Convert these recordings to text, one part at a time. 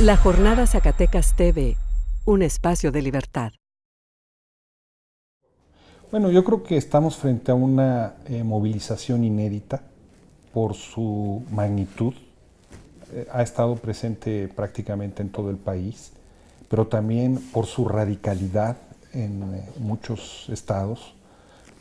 La Jornada Zacatecas TV, un espacio de libertad. Bueno, yo creo que estamos frente a una movilización inédita por su magnitud. Ha estado presente prácticamente en todo el país, pero también por su radicalidad en muchos estados.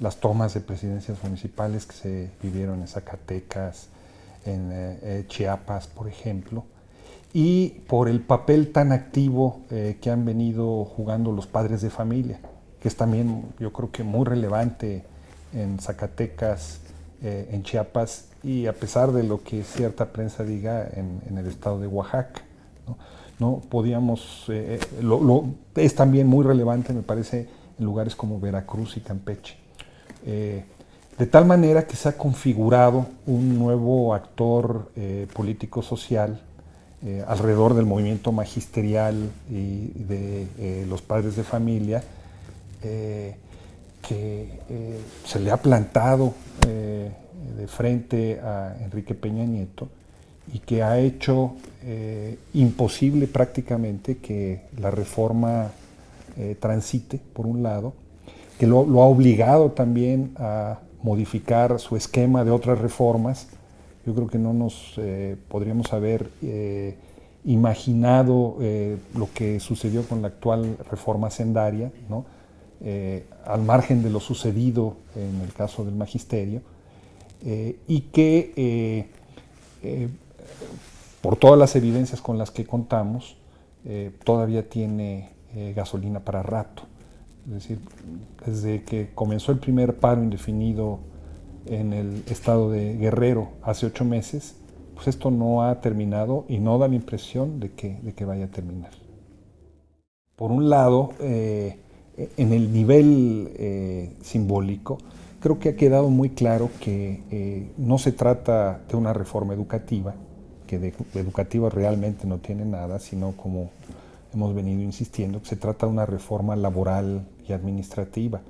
Las tomas de presidencias municipales que se vivieron en Zacatecas, en Chiapas, por ejemplo, y por el papel tan activo que han venido jugando los padres de familia, que es también yo creo que muy relevante en Zacatecas, en Chiapas y a pesar de lo que cierta prensa diga en el estado de Oaxaca. No podíamos, es también muy relevante, me parece, en lugares como Veracruz y Campeche. De tal manera que se ha configurado un nuevo actor político-social alrededor del movimiento magisterial y de los padres de familia, que se le ha plantado de frente a Enrique Peña Nieto y que ha hecho imposible prácticamente que la reforma transite, por un lado, que lo ha obligado también a modificar su esquema de otras reformas. Yo creo que no nos podríamos haber imaginado lo que sucedió con la actual reforma hacendaria, ¿no? Al margen de lo sucedido en el caso del magisterio, y que por todas las evidencias con las que contamos, todavía tiene gasolina para rato. Es decir, desde que comenzó el primer paro indefinido en el estado de Guerrero hace 8 meses, pues esto no ha terminado y no da la impresión de que vaya a terminar. Por un lado, en el nivel simbólico, creo que ha quedado muy claro que no se trata de una reforma educativa, que de educativa realmente no tiene nada, sino, como hemos venido insistiendo, que se trata de una reforma laboral y administrativa.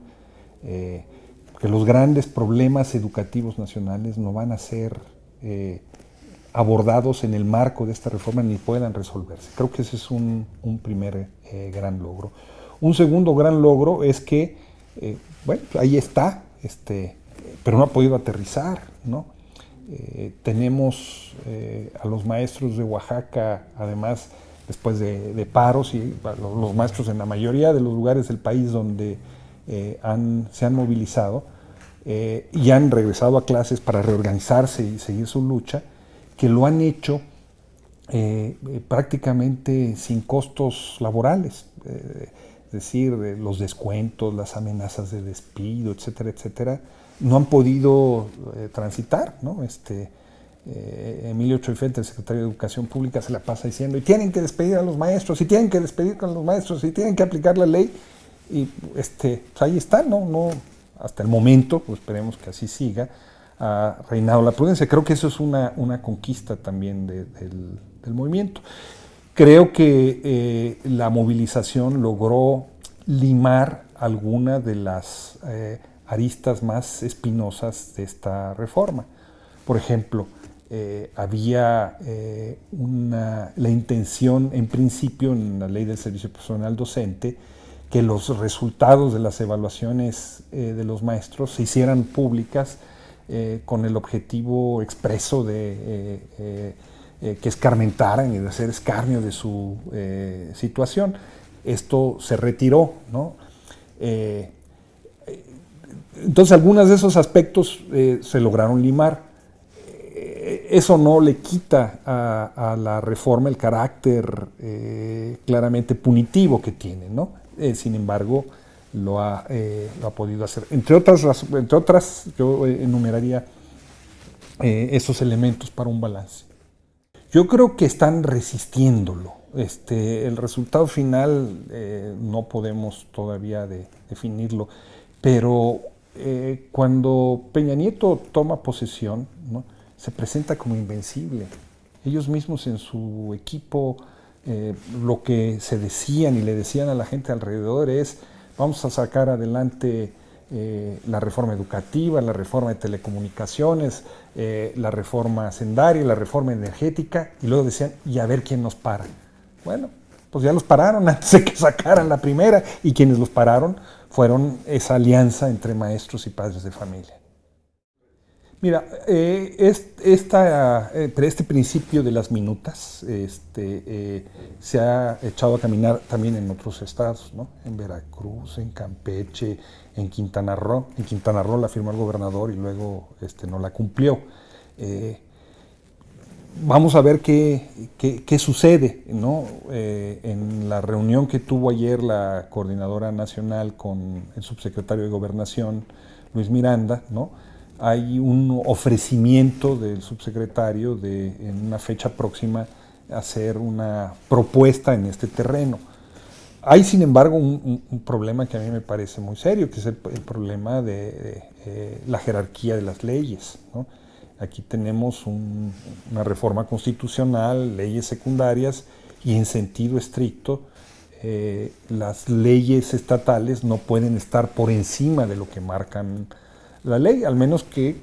Que los grandes problemas educativos nacionales no van a ser abordados en el marco de esta reforma ni puedan resolverse. Creo que ese es un primer gran logro. Un segundo gran logro es que, bueno, ahí está, pero no ha podido aterrizar, ¿no? Tenemos a los maestros de Oaxaca, además, después de paros, y los maestros en la mayoría de los lugares del país donde se han movilizado y han regresado a clases para reorganizarse y seguir su lucha, que lo han hecho prácticamente sin costos laborales. Es decir, los descuentos, las amenazas de despido, etcétera, etcétera, no han podido transitar, ¿no? Emilio Choifet, el secretario de Educación Pública, se la pasa diciendo, y tienen que despedir a los maestros, y tienen que despedir a los maestros, y tienen que aplicar la ley, y pues ahí está, ¿no? Hasta el momento, pues esperemos que así siga, ha reinado la prudencia. Creo que eso es una conquista también del movimiento. Creo que la movilización logró limar alguna de las aristas más espinosas de esta reforma. Por ejemplo, había la intención, en principio, en la ley del servicio profesional docente, que los resultados de las evaluaciones de los maestros se hicieran públicas con el objetivo expreso de que escarmentaran y de hacer escarnio de su situación. Esto se retiró, ¿no? Entonces, algunos de esos aspectos se lograron limar. Eso no le quita a la reforma el carácter claramente punitivo que tiene, ¿no? Sin embargo, lo ha podido hacer. Entre otras, yo enumeraría esos elementos para un balance. Yo creo que están resistiéndolo. El resultado final no podemos todavía definirlo, pero cuando Peña Nieto toma posesión, ¿no?, se presenta como invencible. Ellos mismos en su equipo lo que se decían y le decían a la gente alrededor es: vamos a sacar adelante la reforma educativa, la reforma de telecomunicaciones, la reforma hacendaria, la reforma energética, y luego decían, y a ver quién nos para. Bueno, pues ya los pararon antes de que sacaran la primera, y quienes los pararon fueron esa alianza entre maestros y padres de familia. Mira, este principio de las minutas se ha echado a caminar también en otros estados, ¿no? En Veracruz, en Campeche, en Quintana Roo. En Quintana Roo la firmó el gobernador y luego no la cumplió. Vamos a ver qué sucede, ¿no? En la reunión que tuvo ayer la coordinadora nacional con el subsecretario de Gobernación, Luis Miranda, ¿no? Hay un ofrecimiento del subsecretario de, en una fecha próxima, hacer una propuesta en este terreno. Hay, sin embargo, un problema que a mí me parece muy serio, que es el problema de la jerarquía de las leyes, ¿no? Aquí tenemos una reforma constitucional, leyes secundarias, y en sentido estricto, las leyes estatales no pueden estar por encima de lo que marcan la ley, al menos que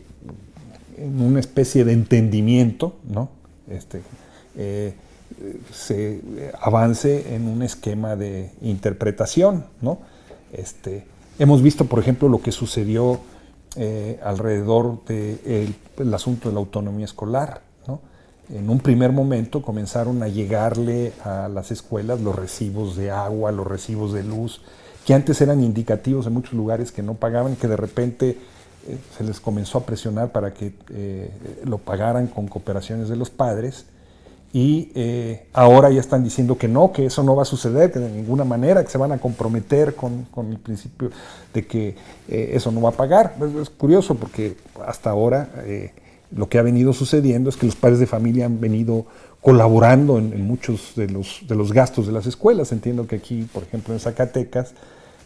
en una especie de entendimiento, ¿no? Se avance en un esquema de interpretación, ¿no? Hemos visto, por ejemplo, lo que sucedió alrededor del asunto de la autonomía escolar, ¿no? En un primer momento comenzaron a llegarle a las escuelas los recibos de agua, los recibos de luz, que antes eran indicativos en muchos lugares que no pagaban, que de repente se les comenzó a presionar para que lo pagaran con cooperaciones de los padres, y ahora ya están diciendo que no, que eso no va a suceder, que de ninguna manera, que se van a comprometer con el principio de que eso no va a pagar. Es curioso porque hasta ahora lo que ha venido sucediendo es que los padres de familia han venido colaborando en muchos de los gastos de las escuelas. Entiendo que aquí, por ejemplo, en Zacatecas,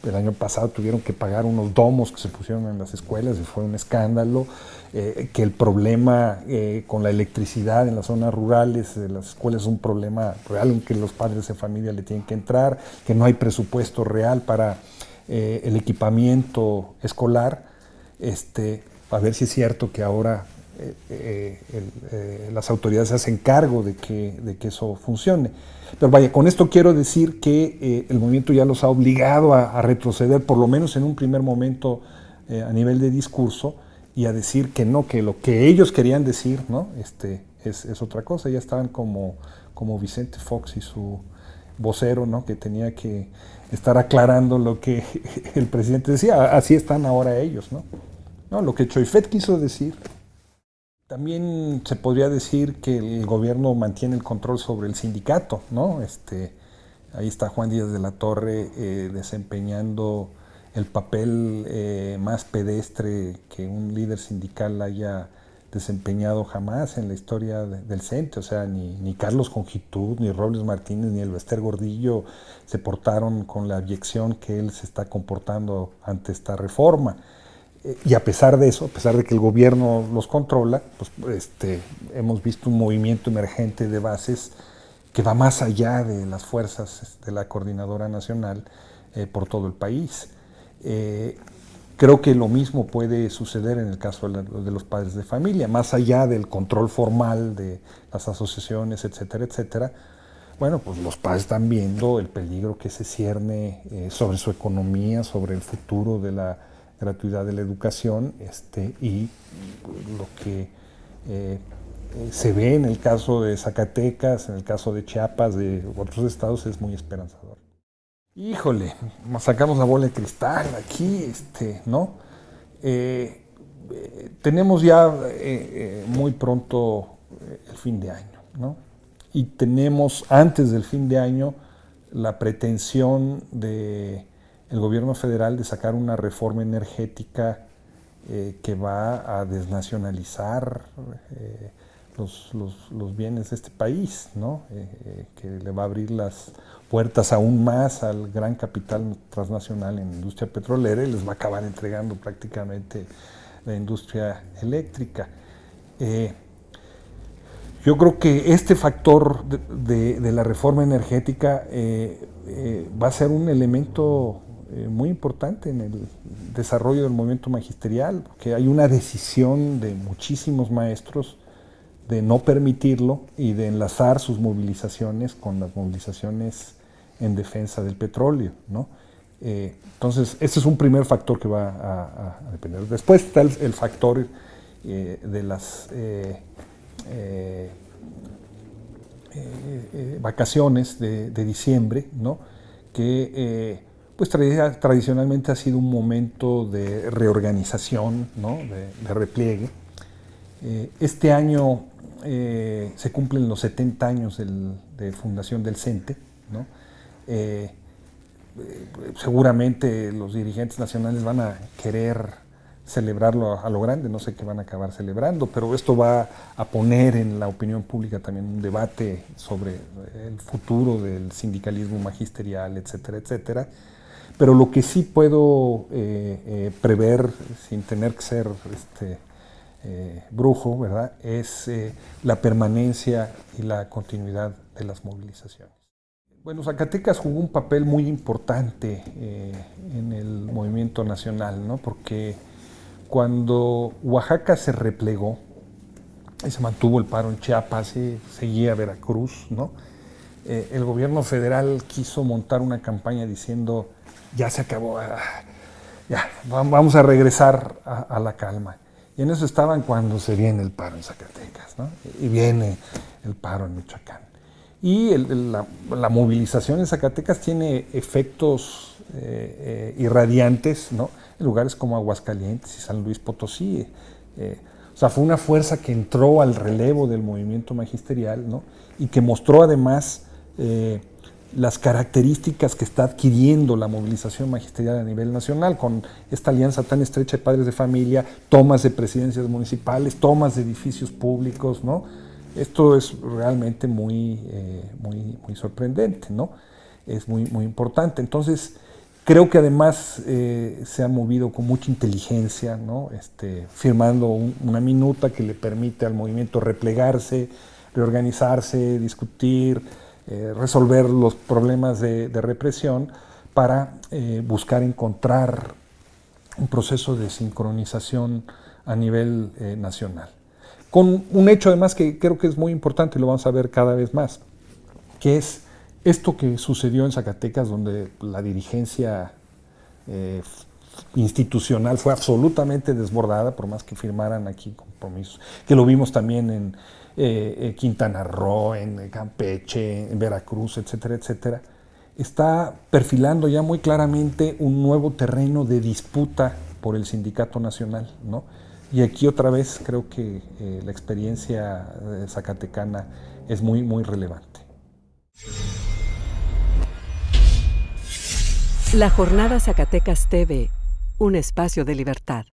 el año pasado tuvieron que pagar unos domos que se pusieron en las escuelas y fue un escándalo, que el problema con la electricidad en las zonas rurales de las escuelas es un problema real en que los padres de familia le tienen que entrar, que no hay presupuesto real para el equipamiento escolar. A ver si es cierto que ahora las autoridades se hacen cargo de que eso funcione. Pero vaya, con esto quiero decir que el movimiento ya los ha obligado a retroceder, por lo menos en un primer momento a nivel de discurso, y a decir que no, que lo que ellos querían decir, ¿no? Es otra cosa. Ya estaban como Vicente Fox y su vocero, ¿no? Que tenía que estar aclarando lo que el presidente decía. Así están ahora ellos, ¿no? No, lo que Choifet quiso decir. También se podría decir que el gobierno mantiene el control sobre el sindicato, ¿no? Ahí está Juan Díaz de la Torre desempeñando el papel más pedestre que un líder sindical haya desempeñado jamás en la historia del CENTE. O sea, ni Carlos Jongitud, ni Robles Martínez, ni Elbester Gordillo se portaron con la abyección que él se está comportando ante esta reforma. Y a pesar de eso, a pesar de que el gobierno los controla, pues hemos visto un movimiento emergente de bases que va más allá de las fuerzas de la Coordinadora Nacional por todo el país. Creo que lo mismo puede suceder en el caso de los padres de familia, más allá del control formal de las asociaciones, etcétera, etcétera. Bueno, pues los padres están viendo el peligro que se cierne sobre su economía, sobre el futuro de la gratuidad de la educación, y lo que se ve en el caso de Zacatecas, en el caso de Chiapas, de otros estados, es muy esperanzador. Híjole, sacamos la bola de cristal aquí, ¿no? Tenemos ya muy pronto el fin de año, ¿no? Y tenemos antes del fin de año la pretensión de el gobierno federal de sacar una reforma energética que va a desnacionalizar los bienes de este país, ¿no? Que le va a abrir las puertas aún más al gran capital transnacional en la industria petrolera y les va a acabar entregando prácticamente la industria eléctrica. Yo creo que este factor de la reforma energética va a ser un elemento muy importante en el desarrollo del movimiento magisterial, porque hay una decisión de muchísimos maestros de no permitirlo y de enlazar sus movilizaciones con las movilizaciones en defensa del petróleo, ¿no? Entonces, ese es un primer factor que va a depender. Después está el factor de las vacaciones de diciembre, ¿no? Que pues tradicionalmente ha sido un momento de reorganización, ¿no? de repliegue. Este año se cumplen los 70 años de fundación del CENTE, ¿no? Seguramente los dirigentes nacionales van a querer celebrarlo a lo grande, no sé qué van a acabar celebrando, pero esto va a poner en la opinión pública también un debate sobre el futuro del sindicalismo magisterial, etcétera, etcétera. Pero lo que sí puedo prever, sin tener que ser brujo, ¿verdad?, es la permanencia y la continuidad de las movilizaciones. Bueno, Zacatecas jugó un papel muy importante en el movimiento nacional, ¿no? Porque cuando Oaxaca se replegó y se mantuvo el paro en Chiapas y seguía Veracruz, ¿no? El gobierno federal quiso montar una campaña diciendo, ya se acabó, ya, vamos a regresar a la calma. Y en eso estaban cuando se viene el paro en Zacatecas, ¿no? Y viene el paro en Michoacán. Y la movilización en Zacatecas tiene efectos irradiantes, ¿no?, en lugares como Aguascalientes y San Luis Potosí. O sea, fue una fuerza que entró al relevo del movimiento magisterial, ¿no?, y que mostró además las características que está adquiriendo la movilización magisterial a nivel nacional, con esta alianza tan estrecha de padres de familia, tomas de presidencias municipales, tomas de edificios públicos, ¿no? Esto es realmente muy sorprendente, ¿no? Es muy importante. Entonces, creo que además se ha movido con mucha inteligencia, ¿no? Firmando una minuta que le permite al movimiento replegarse, reorganizarse, discutir, resolver los problemas de represión para buscar encontrar un proceso de sincronización a nivel nacional. Con un hecho además que creo que es muy importante y lo vamos a ver cada vez más, que es esto que sucedió en Zacatecas, donde la dirigencia institucional fue absolutamente desbordada, por más que firmaran aquí compromisos, que lo vimos también en Quintana Roo, en Campeche, en Veracruz, etcétera, etcétera, está perfilando ya muy claramente un nuevo terreno de disputa por el sindicato nacional, ¿no? Y aquí otra vez creo que la experiencia zacatecana es muy relevante. La Jornada Zacatecas TV, un espacio de libertad.